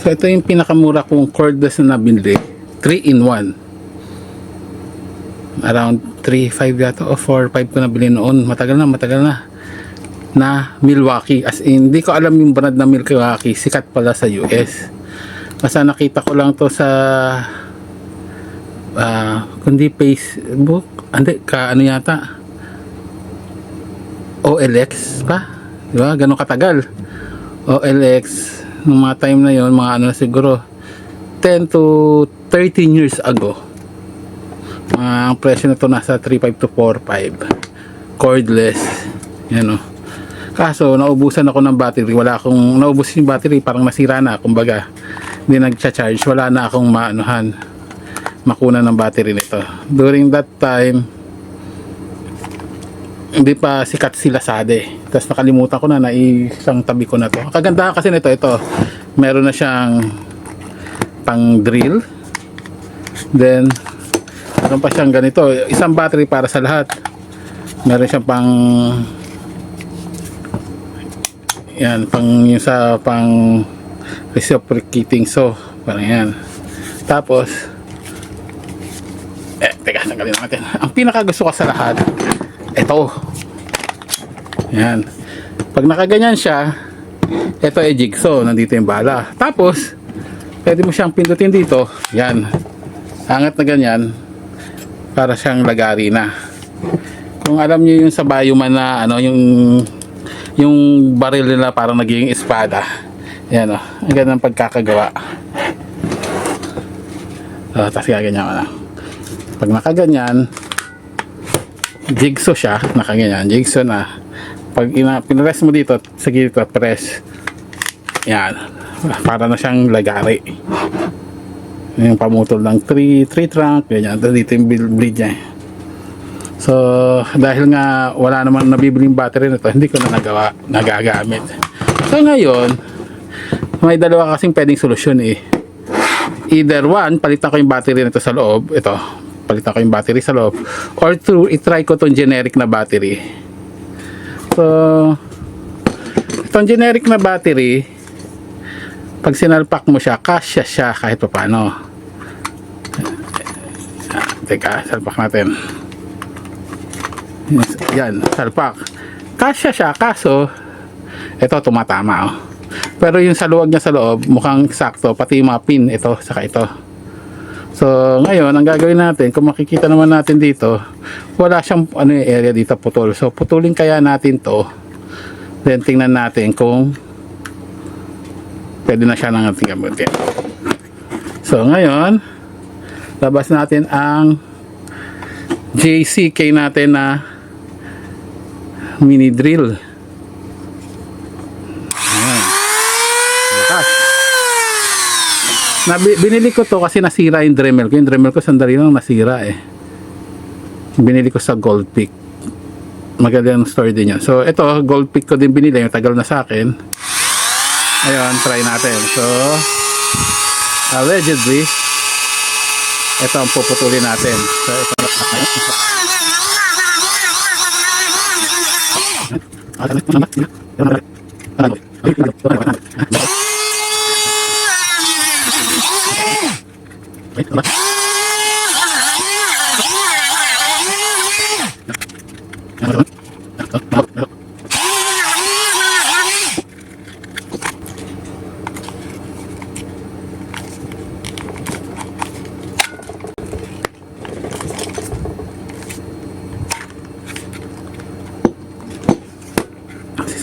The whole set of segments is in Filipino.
So ito yung pinakamura kong cordless na nabili, 3-in-1. Around 3.5 yata o 4.5 ko nabili noon. Matagal na na Milwaukee. As in, hindi ko alam yung brand na Milwaukee. Sikat pala sa US. Basta nakita ko lang to sa kundi Facebook. Hindi, ano yata, OLX pa, diba? Ganun katagal. OLX nung mga time na yon, mga ano na siguro 10 to 13 years ago. Ang presyo na to nasa 3.5 to 4.5 cordless. Yan o. Kaso naubusan ako ng battery. Wala akong, naubos yung battery, parang nasira na, kumbaga hindi nagcha-charge. Wala na akong makuna ng battery nito. During that time, hindi pa sikat si Lazade. Tapos nakalimutan ko na isang tabi ko na to. Kagandahan kasi nito, ito meron na siyang pang drill, then meron pa siyang ganito, isang battery para sa lahat. Meron siyang pang yan, pang yung sa pang reciprocating saw, parang yan. Tapos teka, tanggalin natin. Ang pinaka gusto ko sa lahat, ito. Yan. Pag nakaganyan siya, ito ay jigsaw, nandito yung bala. Tapos pwede mo siyang pindutin dito, yan. Angat na ganyan, para siyang lagari na. Kung alam niyo yung sa Bayuman na ano, yung baril nila parang naging espada. Yan o, ang ganda ng pagkakagawa. Tapos gaganyan ko na. Pag nakaganyan, jigsaw siya, nakaganyan, jigsaw na. Pag pinress mo dito, sa gilid press, yan, para na siyang lagari. Yung pamutol ng 3 trunk, ganyan, dito yung bleed niya. So dahil nga wala namang nabibiling battery nito, hindi ko na nagagamit. So ngayon, may dalawa kasing pwedeng solusyon eh. Either one, palitan ko yung battery nito sa loob, ito, palitan ko yung battery sa loob, or two, itry ko itong generic na battery. So itong generic na battery, pag sinalpak mo siya, kasya siya kahit pa paano. Teka, salpak natin. Yan, salpak. Kasya siya, kaso ito tumatama oh. Pero yung sa luwag niya sa loob, mukhang sakto, pati yung mga pin, ito, saka ito. So ngayon, ang gagawin natin, kung makikita naman natin dito, wala siyang area dito putol. So putulin kaya natin to, then tingnan natin kung pwede na siya nang ating gamutin. So ngayon, labas natin ang JCK natin na mini drill. Ayan. Lakas. Binili ko to kasi nasira yung Dremel ko. Yung Dremel ko sandali lang nasira eh. Binili ko sa Gold Peak. Magandang story din yan. So ito, Gold Peak ko din binili. Yung tagal na sa akin. Ayun, try natin. So allegedly, ito ang puputulin natin. So ito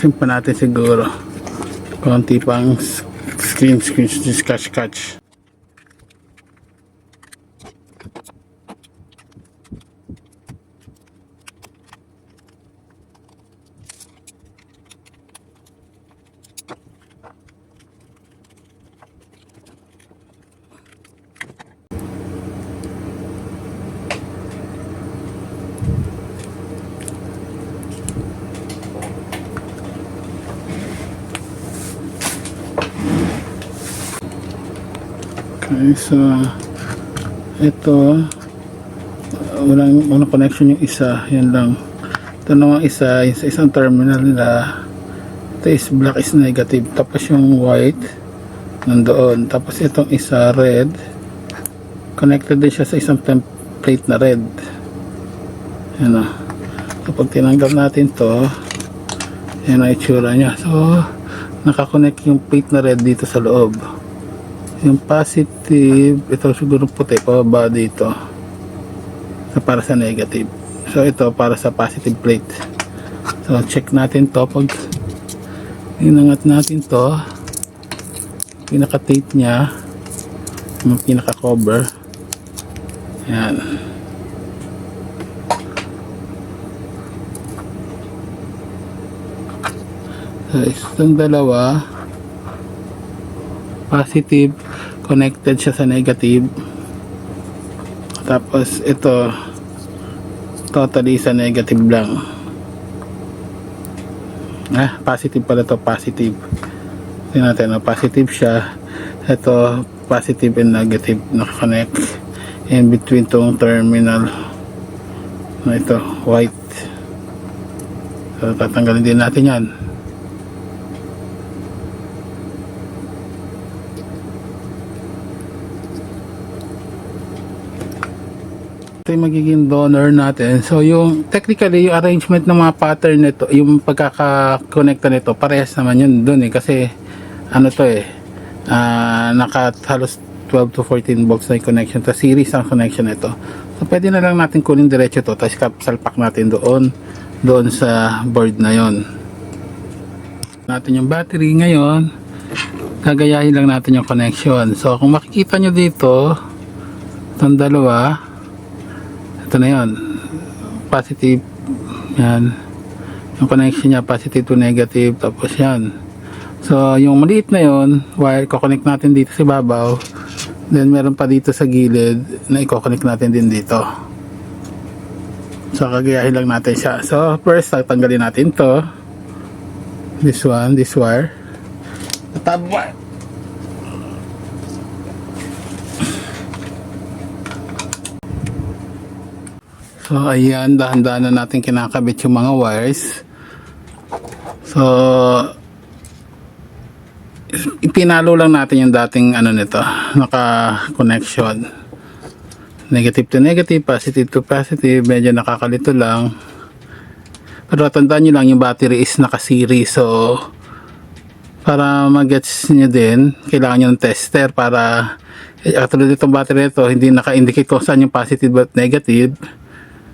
simpan natin siguro konti pang screen scratch. Okay, so ito walang connection yung isa, yan lang. Ito naman isa, yung sa isang terminal nila, ito is black is negative, tapos yung white nandoon. Tapos itong isa red, connected din siya sa isang template na red. Yan o. Kapag tinanggal natin to, yan ang itsura nya. So nakakonect yung plate na red dito sa loob. Yung positive, ito siguro puti pababa dito, so para sa negative. So ito para sa positive plate. So check natin to. Pag inangat natin to, pinaka tape nya, yung pinaka cover, yan. So itong dalawa positive, connected siya sa negative. Tapos ito totally sa negative lang. Positive pala to, positive. Tingnan natin, positive siya. Ito positive and negative naka-connect in between tong terminal na ito, white. So tatanggalin din natin yan. Ito yung magiging donor natin. So yung technically yung arrangement ng mga pattern nito, yung pagkaka-connecta nito, parehas naman yun dun kasi ano to naka halos 12 to 14 volts na yung connection. To series ang connection nito. So pwede na lang natin kunin diretso to, tapos salpak natin doon sa board na yon. Natin yung battery ngayon, gagayahin lang natin yung connection. So kung makikita nyo dito, itong dalawa, ito na yun, positive, yan yung connection niya, positive to negative. Tapos yan, so yung maliit na yun, wire, kukonect natin dito sa babaw, then meron pa dito sa gilid na i-connect natin din dito. So kagayahin lang natin siya. So first, tatanggalin natin to, this one, this wire, the top wire. So ayan, dahan-dahan na natin kinakabit yung mga wires. So ipinalo lang natin yung dating ano nito, naka-connection. Negative to negative, positive to positive, medyo nakakalito lang. Pero tandaan nyo lang, yung battery is naka-series. So para mag-gets nyo din, kailangan nyo ng tester para katulad itong battery ito, hindi naka-indicate kung saan yung positive at negative.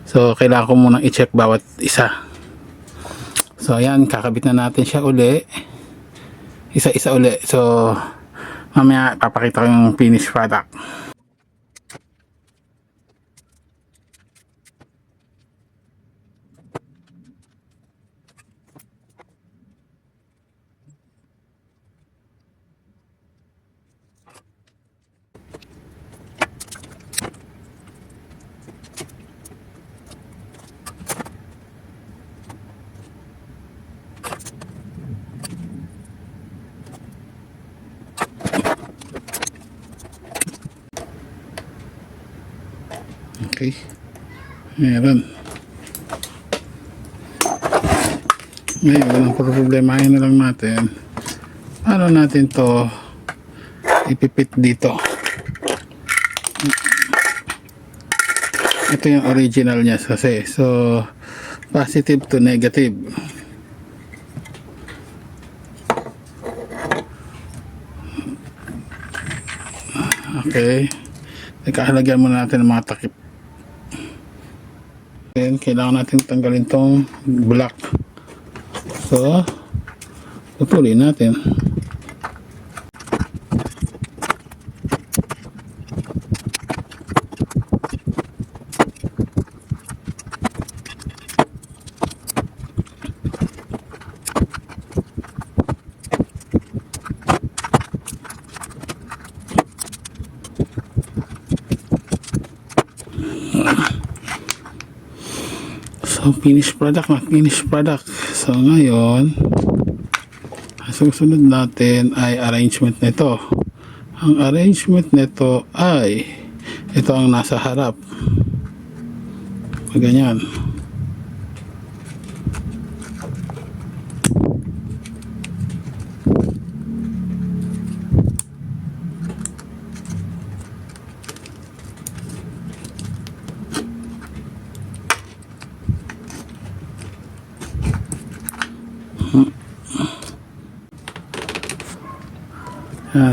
So kailangan ko munang i-check bawat isa. So ayan, kakabit na natin siya uli, isa-isa uli. So mamaya papakita ko yung finished product. Okay, meron. Ngayon, ang problemahin na lang natin, paano natin to ipipit dito. Ito yung original niya kasi, so positive to negative. Okay, nakahalagyan muna natin ng mga takip. Then kailangan natin tanggalin tong block. So putulin natin. So finished product na finished product. So ngayon, ang susunod natin ay arrangement nito. Ang arrangement nito ay ito ang nasa harap. Ganyan.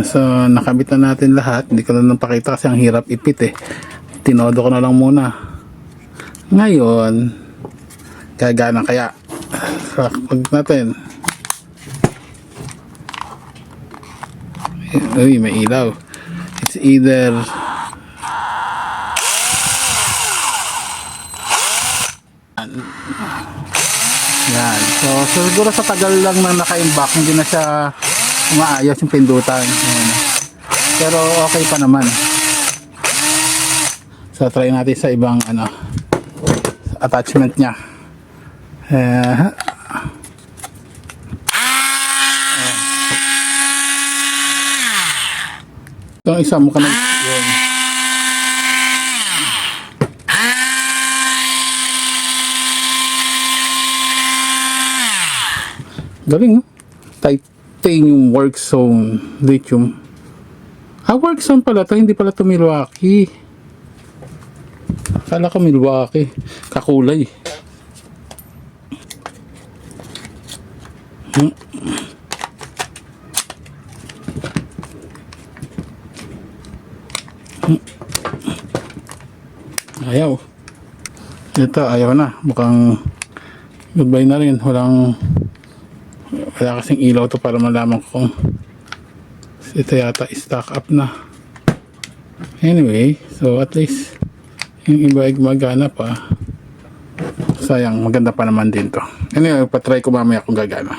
So, nakabit na natin lahat. Hindi ko na napakita kasi ang hirap ipit eh. Tinodo ko na lang muna. Ngayon, gagana kaya. So, pag natin. Uy, may ilaw. It's either yan. So, siguro sa tagal lang na naka-imbak, hindi na siya umaayos yung pindutan. Yan. Pero okay pa naman. So, try natin sa ibang attachment niya. Itong isa mo ka na yun. Galing, no? Titanium work zone lithium. Work zone pala to, hindi pala to Milwaukee. Akala ko Milwaukee. Kakulay. Ayaw. Ito, ayaw na. Mukhang goodbye na rin. Wala kasing ilaw to para malaman ko kung ito yata stock up na. Anyway, so at least yung iba ay gumagana pa. Sayang, maganda pa naman din to. Anyway, patry ko mamaya kung gagana.